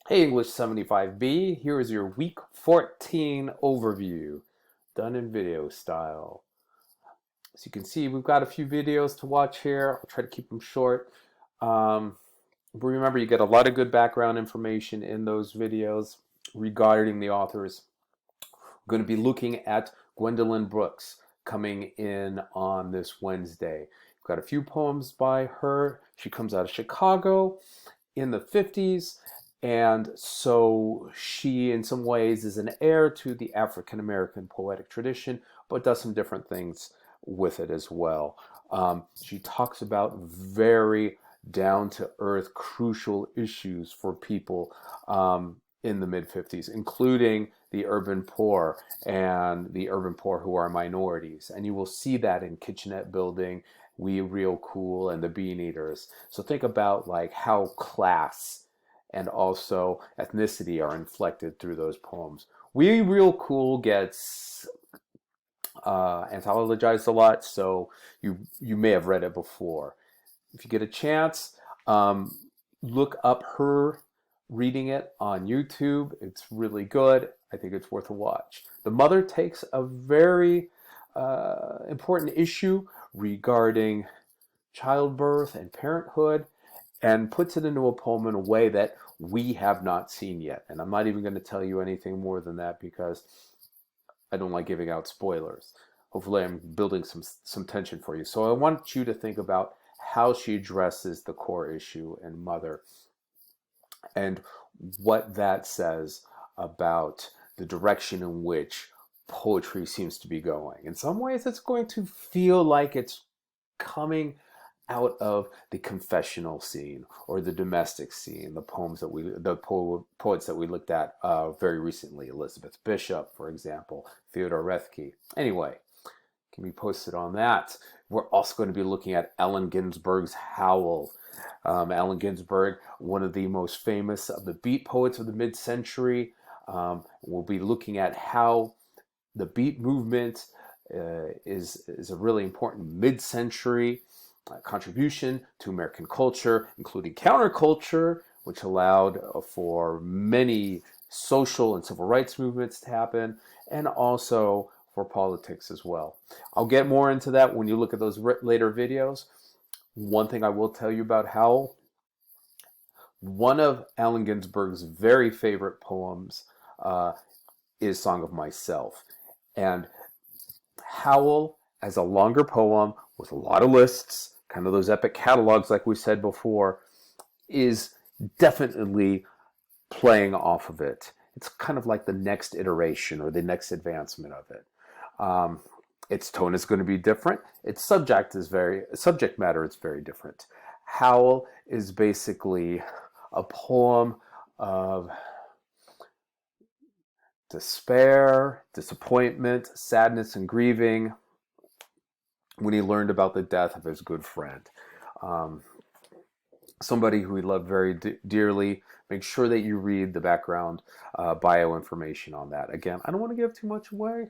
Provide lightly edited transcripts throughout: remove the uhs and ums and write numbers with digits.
Hey English 75B, here is your week 14 overview, done in video style. As you can see, we've got a few videos to watch here. I'll try to keep them short. But remember, you get a lot of good background information in those videos regarding the authors. We're going to be looking at Gwendolyn Brooks coming in on this Wednesday. We've got a few poems by her. She comes out of Chicago in the 50s. And so she, in some ways, is an heir to the African American poetic tradition, but does some different things with it as well. She talks about very down to earth, crucial issues for people in the mid 50s, including the urban poor and the urban poor who are minorities. And you will see that in Kitchenette Building, We Real Cool, and the Bean Eaters. So think about like how class and also ethnicity are inflected through those poems. We Real Cool gets anthologized a lot, so you may have read it before. If you get a chance, look up her reading it on YouTube. It's really good. I think it's worth a watch. The Mother takes a very important issue regarding childbirth and parenthood and puts it into a poem in a way that we have not seen yet. And I'm not even going to tell you anything more than that because I don't like giving out spoilers. Hopefully I'm building some tension for you. So I want you to think about how she addresses the core issue in Mother and what that says about the direction in which poetry seems to be going. In some ways, it's going to feel like it's coming out of the confessional scene or the domestic scene, the poems that poets that we looked at very recently, Elizabeth Bishop, for example, Theodore Roethke. Anyway, can be posted on that. We're also going to be looking at Allen Ginsberg's Howl. Allen Ginsberg, one of the most famous of the beat poets of the mid-century. We'll be looking at how the beat movement is a really important mid-century contribution to American culture, including counterculture, which allowed for many social and civil rights movements to happen, and also for politics as well. I'll get more into that when you look at those later videos. One thing I will tell you about Howl, one of Allen Ginsberg's very favorite poems is Song of Myself. And Howl, as a longer poem with a lot of lists, kind of those epic catalogs like we said before, is definitely playing off of it. It's kind of like the next iteration or the next advancement of it. Its tone is going to be different. Its subject matter is very different. Howl is basically a poem of despair, disappointment, sadness, and grieving when he learned about the death of his good friend. Somebody who he loved very dearly. Make sure that you read the background bio information on that. Again, I don't want to give too much away,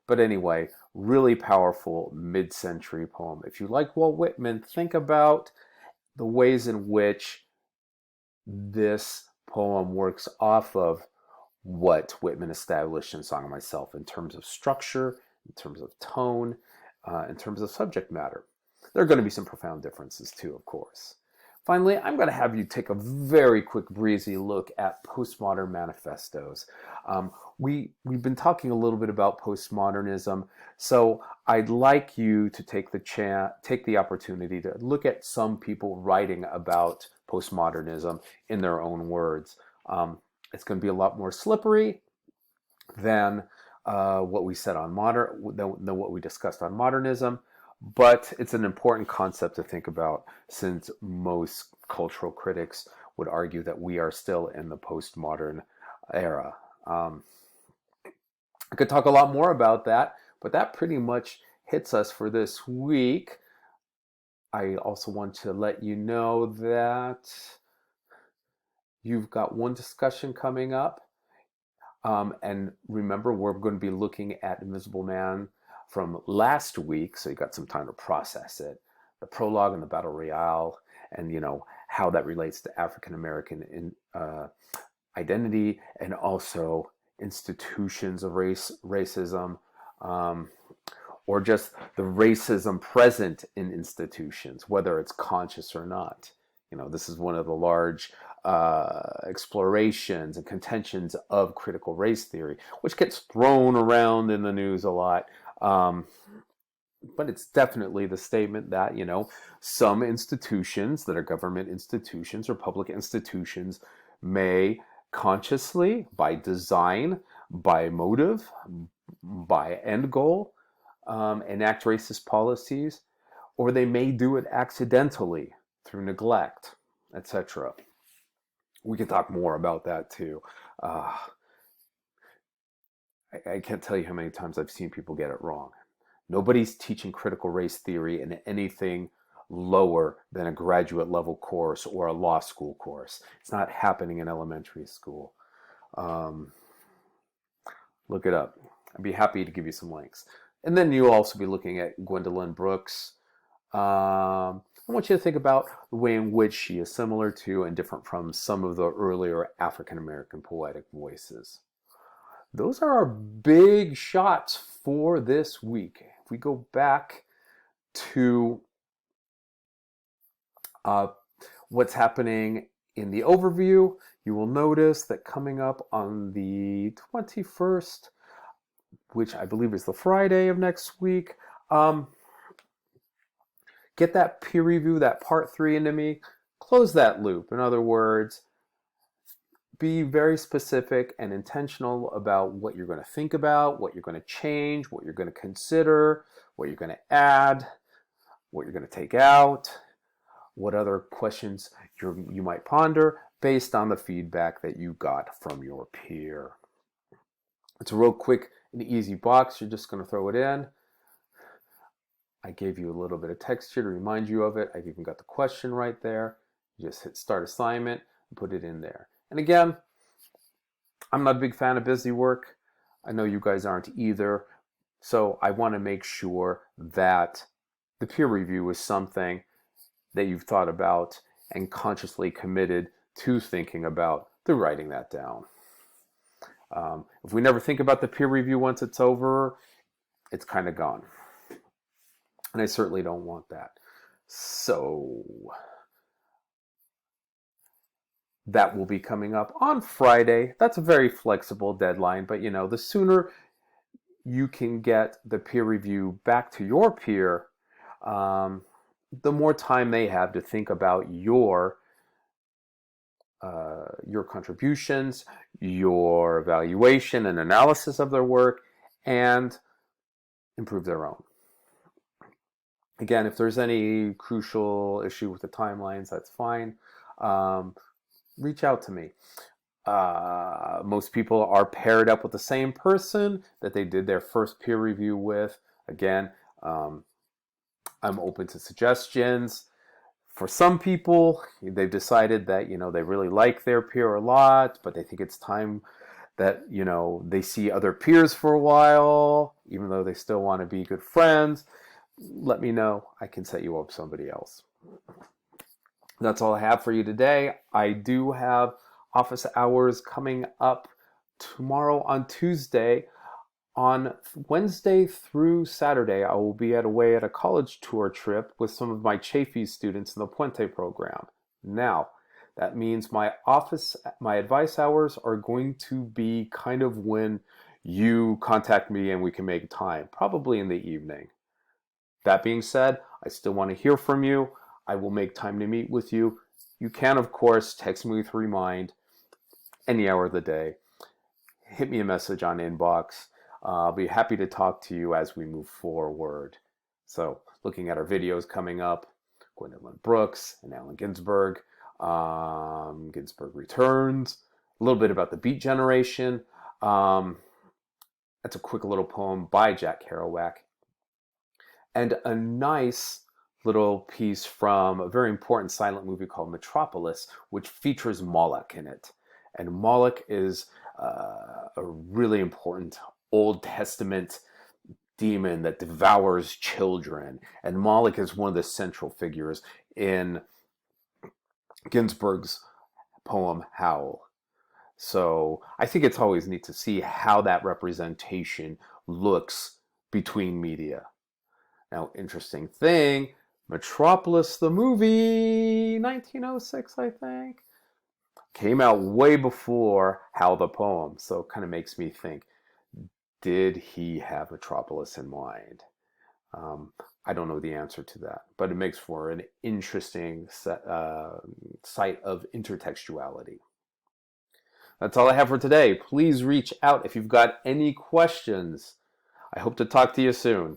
but anyway, really powerful mid-century poem. If you like Walt Whitman, think about the ways in which this poem works off of what Whitman established in Song of Myself in terms of structure, in terms of tone, in terms of subject matter. There are going to be some profound differences too, of course. Finally, I'm going to have you take a very quick, breezy look at postmodern manifestos. We've been talking a little bit about postmodernism, so I'd like you to take the opportunity to look at some people writing about postmodernism in their own words. It's going to be a lot more slippery than what we said on than what we discussed on modernism, but it's an important concept to think about since most cultural critics would argue that we are still in the postmodern era. I could talk a lot more about that, but that pretty much hits us for this week. I also want to let you know that you've got one discussion coming up. And remember, we're going to be looking at Invisible Man from last week, so you got some time to process it. The prologue and the battle royale, and how that relates to African American identity and also institutions of racism, or just the racism present in institutions, whether it's conscious or not. This is one of the large explorations and contentions of critical race theory, which gets thrown around in the news a lot. But it's definitely the statement that, some institutions that are government institutions or public institutions may consciously, by design, by motive, by end goal, enact racist policies, or they may do it accidentally through neglect, etc. We could talk more about that too. I can't tell you how many times I've seen people get it wrong. Nobody's teaching critical race theory in anything lower than a graduate level course or a law school course. It's not happening in elementary school. Look it up. I'd be happy to give you some links. And then you'll also be looking at Gwendolyn Brooks. I want you to think about the way in which she is similar to and different from some of the earlier African-American poetic voices. Those are our big shots for this week. If we go back to what's happening in the overview, you will notice that coming up on the 21st, which I believe is the Friday of next week, get that peer review, that part 3 into me, close that loop. In other words, be very specific and intentional about what you're going to think about, what you're going to change, what you're going to consider, what you're going to add, what you're going to take out, what other questions you might ponder based on the feedback that you got from your peer. It's a real quick and easy box. You're just going to throw it in. I gave you a little bit of texture to remind you of it. I've even got the question right there. You just hit start assignment and put it in there. And again, I'm not a big fan of busy work. I know you guys aren't either. So I want to make sure that the peer review is something that you've thought about and consciously committed to thinking about through writing that down. If we never think about the peer review once it's over, it's kind of gone. And I certainly don't want that. So that will be coming up on Friday. That's a very flexible deadline, but the sooner you can get the peer review back to your peer, the more time they have to think about your contributions, your evaluation and analysis of their work, and improve their own. Again, if there's any crucial issue with the timelines, that's fine. Reach out to me. Most people are paired up with the same person that they did their first peer review with. Again, I'm open to suggestions. For some people, they've decided that, they really like their peer a lot, but they think it's time that, they see other peers for a while, even though they still want to be good friends. Let me know. I can set you up with somebody else. That's all I have for you today. I do have office hours coming up tomorrow on Tuesday. On Wednesday through Saturday, I will be away at a college tour trip with some of my Chaffey students in the Puente program. Now, that means my advice hours are going to be kind of when you contact me and we can make time, probably in the evening. That being said, I still want to hear from you. I will make time to meet with you. You can, of course, text me with Remind any hour of the day. Hit me a message on inbox. I'll be happy to talk to you as we move forward. So, looking at our videos coming up, Gwendolyn Brooks and Allen Ginsberg. Ginsberg Returns. A little bit about the Beat Generation. That's a quick little poem by Jack Kerouac. And a nice little piece from a very important silent movie called Metropolis, which features Moloch in it. And Moloch is a really important Old Testament demon that devours children. And Moloch is one of the central figures in Ginsberg's poem Howl. So I think it's always neat to see how that representation looks between media. Now, interesting thing, Metropolis the movie, 1906, I think, came out way before Hal the poem. So it kind of makes me think, did he have Metropolis in mind? I don't know the answer to that, but it makes for an interesting site of intertextuality. That's all I have for today. Please reach out if you've got any questions. I hope to talk to you soon.